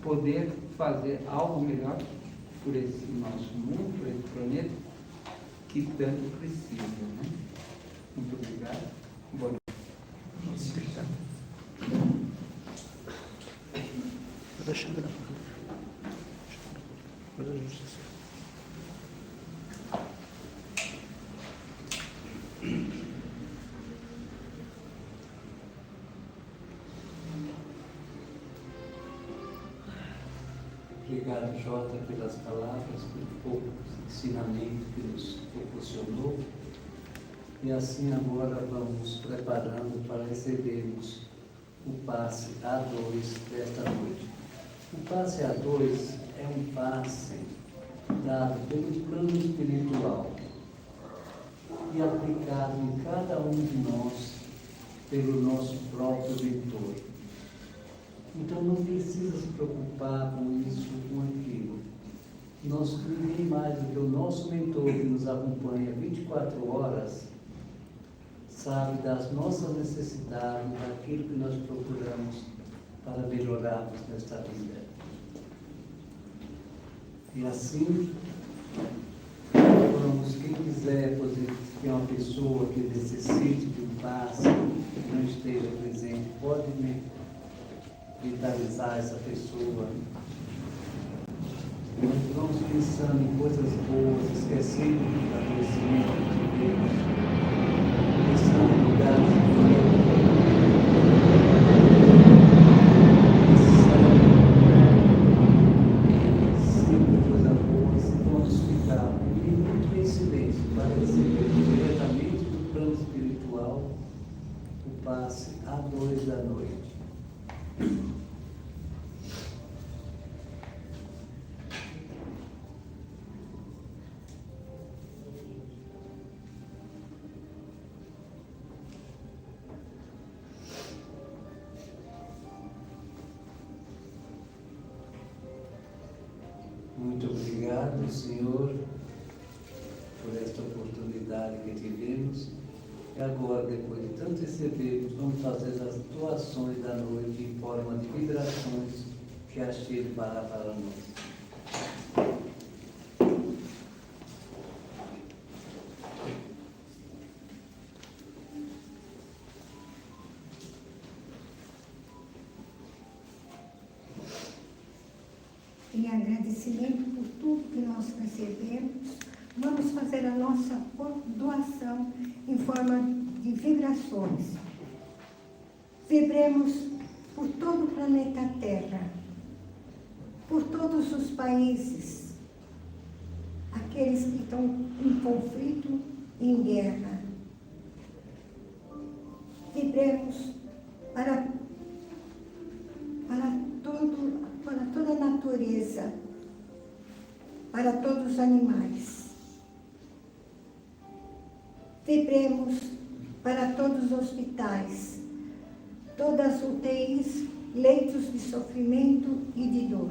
poder fazer algo melhor por esse nosso mundo, por esse planeta que tanto precisa. Né? Muito obrigado. Boa noite. Deixa eu gravar. Obrigado, Jota, pelas palavras, pelo pouco ensinamento que nos proporcionou. E assim agora vamos preparando para recebermos o passe A2 desta noite. O passe A2 é um passe dado pelo plano espiritual e aplicado em cada um de nós pelo nosso próprio mentor. Então não precisa se preocupar com isso, com aquilo. Ninguém mais do que o nosso mentor que nos acompanha 24 horas sabe das nossas necessidades, daquilo que nós procuramos para melhorarmos nesta vida. E assim, vamos, quem quiser, por exemplo, se tem uma pessoa que necessite de um passe, que não esteja presente, pode vitalizar essa pessoa. Nós vamos pensando em coisas boas, esquecendo do agradecimento de Deus, pensando em lugares bonitos, pensando sempre coisas boas, e vamos ficar vibrações da noite. Muito obrigado, Senhor, por esta oportunidade que tivemos. E agora, depois de tanto recebermos, vamos fazer as doações da noite em forma de vibrações que a Shire fará para nós. Em agradecimento por tudo que nós recebemos, vamos fazer a nossa doação em forma de vibrações. Vibremos por todo o planeta Terra, por todos os países, aqueles que estão em conflito e em guerra. Vibremos para toda a natureza, para todos os animais. Vibremos para todos os hospitais, todas as UTIs, leitos de sofrimento e de dor.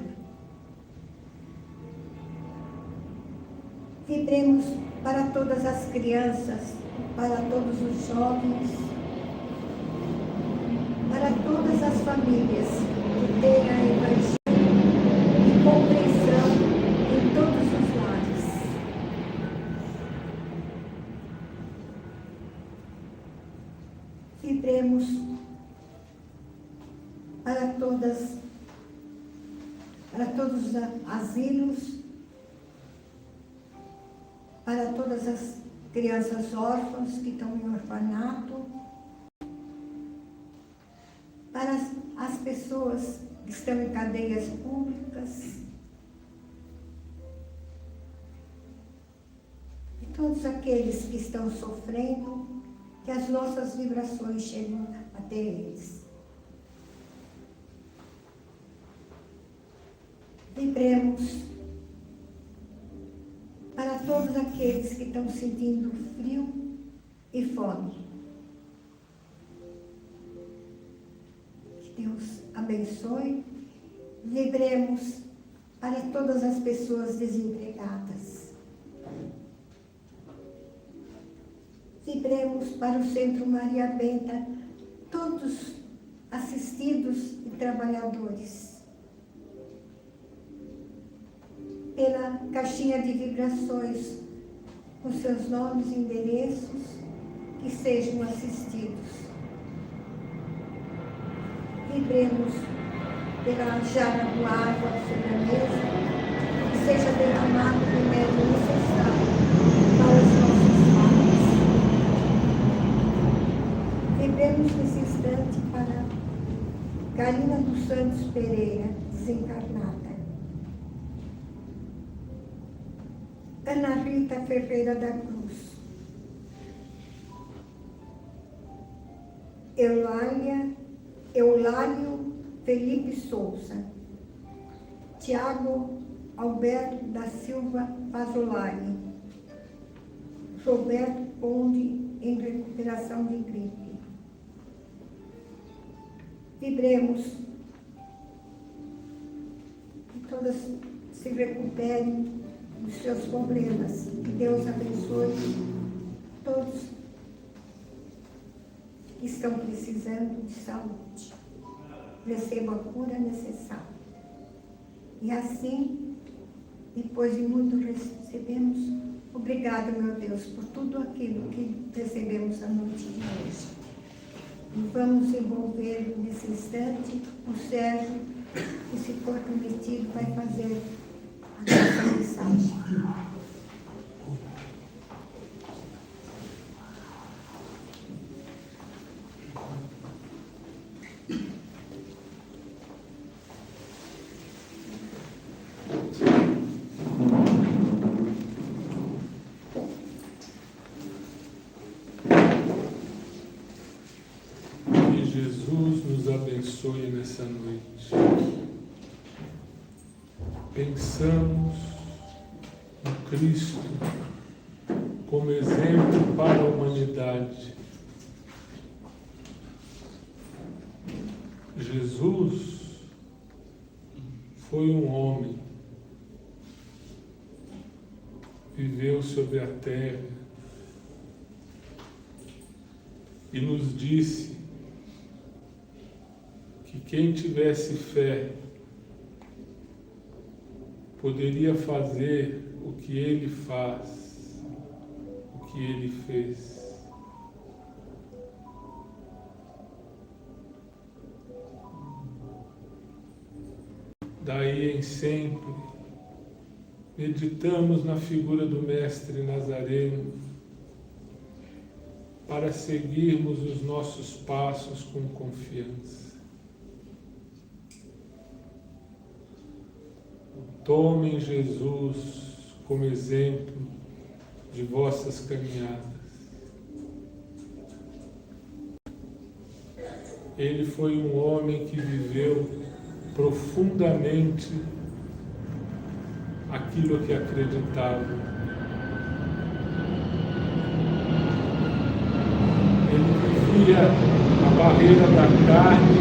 Vibremos para todas as crianças, para todos os jovens, para todas as famílias que tenham evangelho e compreensão em todos os lares. Vibremos para todos os asilos, para todas as crianças órfãs que estão em orfanato, para as pessoas que estão em cadeias públicas, e todos aqueles que estão sofrendo, que as nossas vibrações chegam até eles. Vibremos para todos aqueles que estão sentindo frio e fome. Que Deus abençoe. Vibremos para todas as pessoas desempregadas. Vibremos para o Centro Maria Benta, todos assistidos e trabalhadores. Pela caixinha de vibrações, com seus nomes e endereços, que sejam assistidos. Vibremos pela jarra do água sobre a mesa, que seja derramado o remédio necessário para os nossos males. Vibremos nesse instante para Karina dos Santos Pereira, desencarnada. Ana Rita Ferreira da Cruz, Eulálio Felipe Souza, Tiago Alberto da Silva Pazolari, Roberto Conde em recuperação de gripe. Vibremos que todas se recuperem dos seus problemas. Que Deus abençoe todos que estão precisando de saúde. Recebam a cura necessária. E assim, depois de muito recebemos, obrigado, meu Deus, por tudo aquilo que recebemos a noite de hoje. E vamos envolver nesse instante o Sérgio, que, se for permitido, vai fazer a nossa mensagem. Que Jesus essa noite. Pensamos no Cristo como exemplo para a humanidade. Jesus foi um homem, viveu sobre a terra e nos disse que quem tivesse fé poderia fazer o que ele faz, o que ele fez. Daí em sempre, meditamos na figura do Mestre Nazareno para seguirmos os nossos passos com confiança. Tomem Jesus como exemplo de vossas caminhadas. Ele foi um homem que viveu profundamente aquilo que acreditava. Ele vivia a barreira da carne,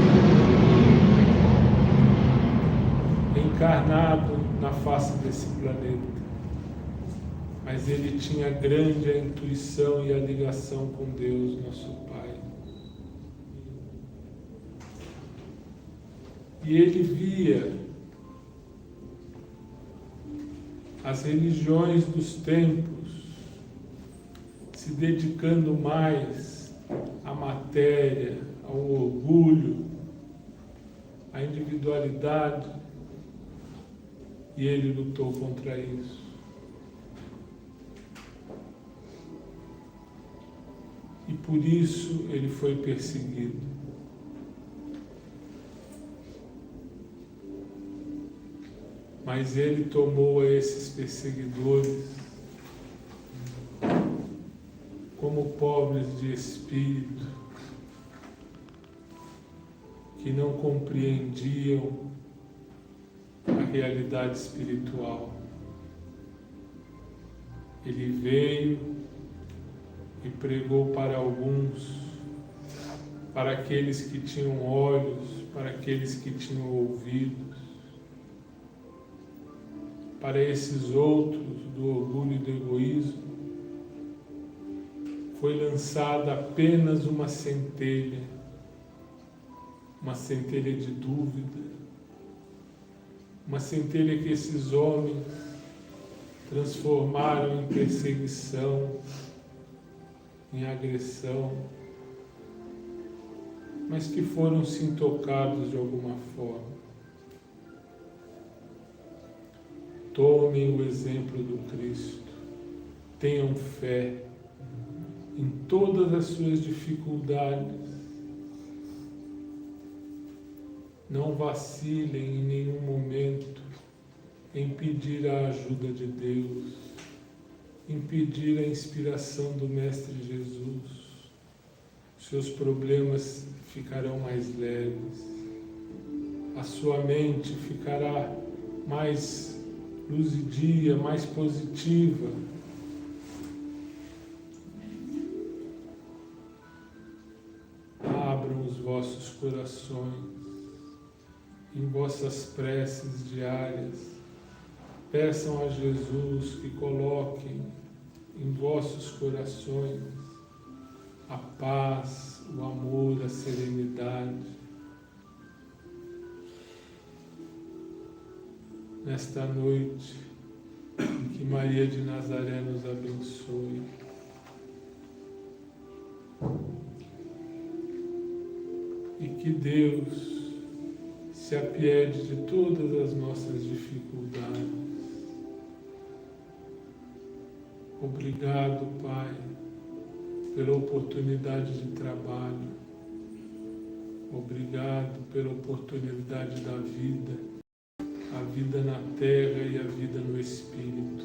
encarnado na face desse planeta. Mas ele tinha grande a intuição e a ligação com Deus, nosso Pai. E ele via as religiões dos tempos se dedicando mais à matéria, ao orgulho, à individualidade, e ele lutou contra isso. E por isso ele foi perseguido. Mas ele tomou a esses perseguidores como pobres de espírito, que não compreendiam a realidade espiritual. Ele veio e pregou para alguns, para aqueles que tinham olhos, para aqueles que tinham ouvidos, para esses outros do orgulho e do egoísmo, foi lançada apenas uma centelha de dúvida, uma centelha que esses homens transformaram em perseguição, em agressão, mas que foram sim tocados de alguma forma. Tomem o exemplo do Cristo, tenham fé em todas as suas dificuldades, não vacilem em nenhum momento em pedir a ajuda de Deus, em pedir a inspiração do Mestre Jesus. Seus problemas ficarão mais leves, a sua mente ficará mais luzidia, mais positiva. Abram os vossos corações em vossas preces diárias. Peçam a Jesus que coloque em vossos corações a paz, o amor, a serenidade. Nesta noite, que Maria de Nazaré nos abençoe. E que Deus se apiede de todas as nossas dificuldades. Obrigado, Pai, pela oportunidade de trabalho. Obrigado pela oportunidade da vida. A vida na terra e a vida no Espírito.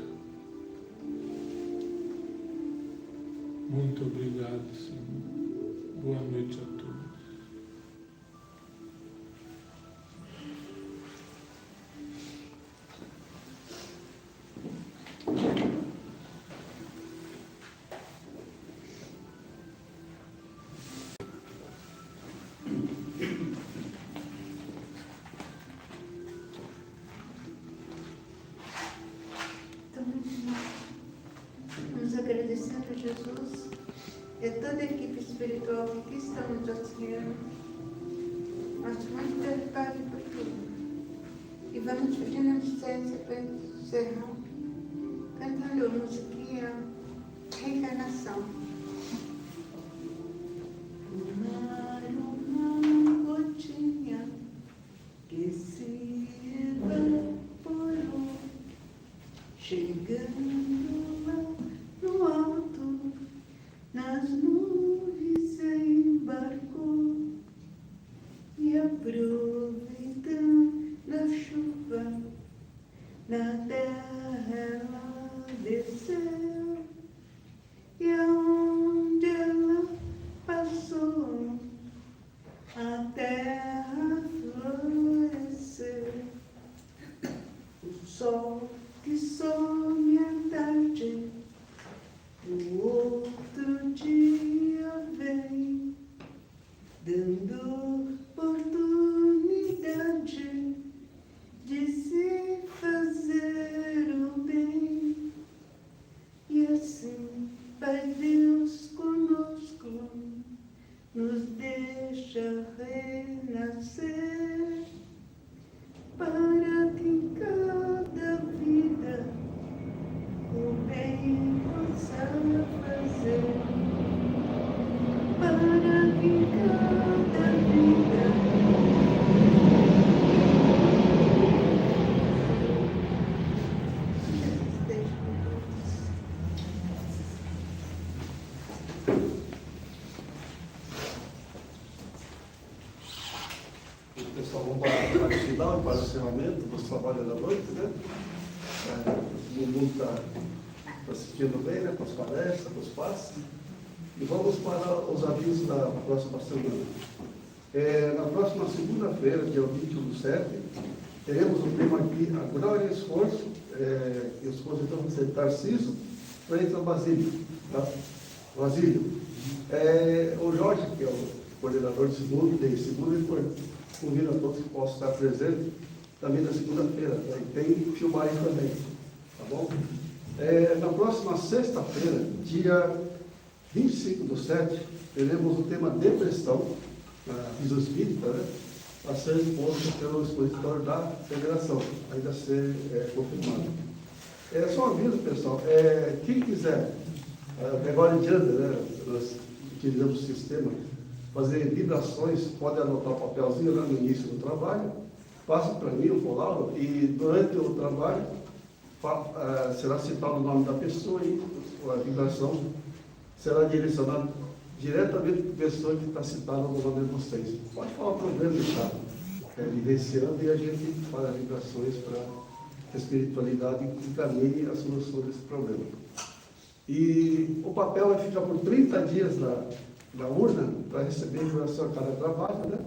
Muito obrigado, Senhor. Boa noite a todos. e toda a equipe espiritual que aqui estamos auxiliando. Nosso muito dedicado por tudo. E vamos pedindo licença para encerrar, cantando a musiquinha Reencarnação. Uma gotinha que se evaporou, chegando lá no alto, nas nuvens se embarcou e aproveitando a chuva, na terra ela desceu e aonde ela passou, a terra floresceu. O sol que some à tarde, o outro dia vem, dando oportunidade de se fazer o bem. E assim vai Deus conosco, nos deixa renascer, para que em cada vida o bem possa fazer, para que em cada vida esteja com todos. Pessoal, vamos para a parte final, para o encerramento dos trabalhos da noite, né? Todo mundo está assistindo bem, né? Com as palestras, com os passos. E vamos para os avisos da próxima semana. Na próxima segunda-feira, dia 21/7, teremos um tema aqui, a glória e esforço, e os expositor vai ser Tarcísio Freitas Basílio. Tá? Basílio. O Jorge, que é o coordenador de segundo, ele convida a todos que possam estar presentes também na segunda-feira. Tá? E tem filmagem também. Tá bom? Na próxima sexta-feira, dia 25/7, teremos o tema depressão, na piso espírita, né? A ser exposto pelo expositor da federação, ainda a ser confirmado. Só um aviso, pessoal, quem quiser, agora em diante, né, nós utilizamos o sistema, fazer vibrações, pode anotar o papelzinho lá no início do trabalho, passa para mim, o Paulo, e durante o trabalho será citado o nome da pessoa e a vibração será direcionada diretamente para a pessoa que está citada no nome de vocês. Pode falar o problema que está vivenciando e a gente faz vibrações para a espiritualidade encaminhe a solução desse problema. E o papel vai ficar por 30 dias na urna para receber vibração a cada trabalho, né?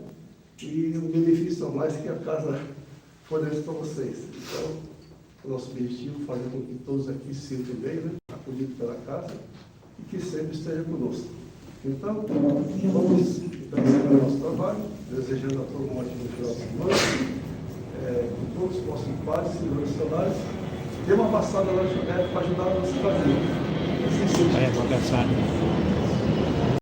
E o benefício a mais que a casa fornece para vocês. Então, o nosso objetivo é fazer com que todos aqui se sintam bem, né? Acolhidos pela casa e que sempre esteja conosco. Então, vamos encerrar o nosso trabalho, desejando a todos um ótimo final de semana, que todos possam ir paz, segurança solares. Dê uma passada lá no Janete para ajudar a nossa família. Assim seja.